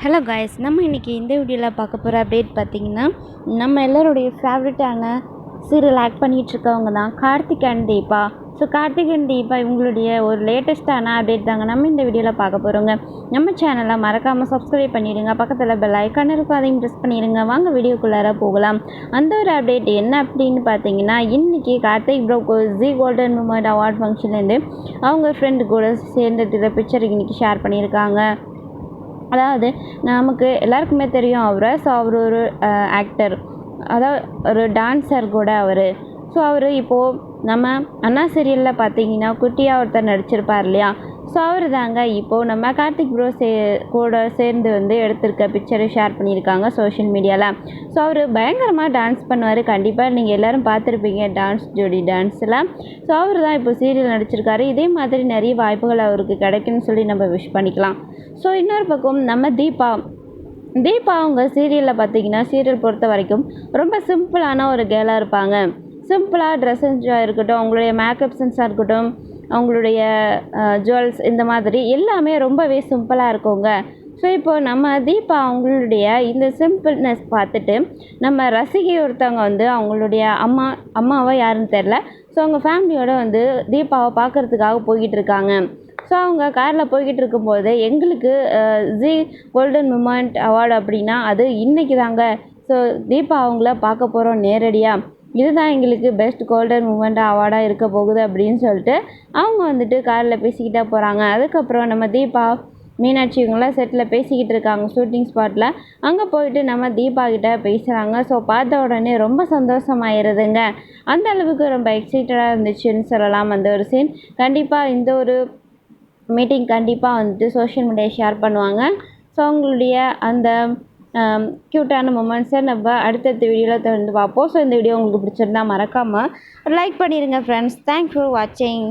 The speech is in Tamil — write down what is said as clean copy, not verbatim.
ஹலோ காய்ஸ், நம்ம இன்றைக்கி இந்த வீடியோவில் பார்க்க போகிற அப்டேட் பார்த்திங்கன்னா, நம்ம எல்லோருடைய ஃபேவரட்டான சீரியல் ஆக்ட் பண்ணிகிட்ருக்கவங்க தான் Karthik and Deepa. So Karthik and Deepa இவங்களுடைய ஒரு லேட்டஸ்ட்டான அப்டேட் தாங்க நம்ம இந்த வீடியோவில் பார்க்க போகிறோங்க. நம்ம சேனலை மறக்காமல் சப்ஸ்கிரைப் பண்ணிவிடுங்க, பக்கத்தில் பெல் ஐக்கான் இருக்கும், அதையும் ப்ரெஸ் பண்ணிடுங்க. வாங்க வீடியோக்குள்ளார போகலாம். அந்த ஒரு அப்டேட் என்ன அப்படின்னு பார்த்தீங்கன்னா, இன்றைக்கி Karthik bro ji golden moment award ஃபங்க்ஷன்லேருந்து அவங்க ஃப்ரெண்டு கூட சேர்ந்து பிக்சர் இன்றைக்கி ஷேர் பண்ணியிருக்காங்க. அதாவது நமக்கு எல்லாருக்குமே தெரியும் அவரை. ஸோ அவர் ஒரு ஆக்டர், அதாவது ஒரு டான்ஸர் கூட அவர். ஸோ அவர் இப்போது நம்ம அண்ணா சீரியலில் பார்த்தீங்கன்னா குட்டியாக ஒருத்தர் நடிச்சிருப்பார் இல்லையா. ஸோ அவர் தாங்க இப்போது நம்ம கார்த்திக் ப்ரோ கூட சேர்ந்து எடுத்திருக்க பிக்சரை ஷேர் பண்ணியிருக்காங்க சோஷியல் மீடியாவில். ஸோ அவர் பயங்கரமாக டான்ஸ் பண்ணுவார். கண்டிப்பாக நீங்கள் எல்லோரும் பார்த்துருப்பீங்க டான்ஸ் ஜோடி டான்ஸில். ஸோ அவர் தான் இப்போ சீரியல் நடிச்சிருக்காரு. இதே மாதிரி நிறைய வாய்ப்புகள் அவருக்கு கிடைக்குன்னு சொல்லி நம்ம விஷ் பண்ணிக்கலாம். ஸோ இன்னொரு பக்கம் நம்ம தீபா அவங்க சீரியலில் பார்த்தீங்கன்னா, சீரியல் பொறுத்த வரைக்கும் ரொம்ப சிம்பிளான ஒரு கேர்ளாக இருப்பாங்க. சிம்பிளாக ட்ரெஸ் சென்ஸாக இருக்கட்டும், அவங்களுடைய மேக்கப் சென்ஸாக இருக்கட்டும், அவங்களுடைய ஜுவல்ஸ், இந்த மாதிரி எல்லாமே ரொம்பவே சிம்பிளாக இருக்குங்க. ஸோ இப்போ நம்ம தீபா அவங்களுடைய இந்த சிம்பிள்னஸ் பார்த்துட்டு நம்ம ரசிகை ஒருத்தவங்க அவங்களுடைய அம்மாவை யாருன்னு தெரில. ஸோ அவங்க ஃபேமிலியோடு தீபாவை பார்க்குறதுக்காக போய்கிட்டு இருக்காங்க. ஸோ அவங்க காரில் போய்கிட்டு இருக்கும்போது எங்களுக்கு ஜி கோல்டன் மூமெண்ட் அவார்டு அப்படின்னா அது இன்றைக்கி தாங்க. ஸோ தீபா அவங்கள பார்க்க போகிறோம் நேரடியாக. இதுதான் எங்களுக்கு பெஸ்ட் கோல்டன் மூமெண்ட் அவார்டாக இருக்க போகுது அப்படின்னு சொல்லிட்டு அவங்க காரில் பேசிக்கிட்டே போகிறாங்க. அதுக்கப்புறம் நம்ம தீபா மீனாட்சி இவங்களாம் செட்டில் பேசிக்கிட்டு இருக்காங்க ஷூட்டிங் ஸ்பாட்டில். அங்கே போயிட்டு நம்ம தீபா கிட்ட பேசுகிறாங்க. ஸோ பார்த்த உடனே ரொம்ப சந்தோஷமாயிருதுங்க. அந்த அளவுக்கு ரொம்ப எக்ஸைட்டடாக இருந்துச்சுன்னு சொல்லலாம் அந்த ஒரு சீன். கண்டிப்பாக இந்த ஒரு மீட்டிங் கண்டிப்பாக சோஷியல் மீடியா ஷேர் பண்ணுவாங்க. ஸோ அவங்களுடைய அந்த க்யூட்டான மூமெண்ட்ஸை நம்ம அடுத்தடுத்த வீடியோவில் தொடர்ந்து பார்ப்போம். ஸோ இந்த வீடியோ உங்களுக்கு பிடிச்சிருந்தா மறக்காமல் லைக் பண்ணிடுங்க ஃப்ரெண்ட்ஸ். தேங்க்ஸ் ஃபார் வாட்சிங்.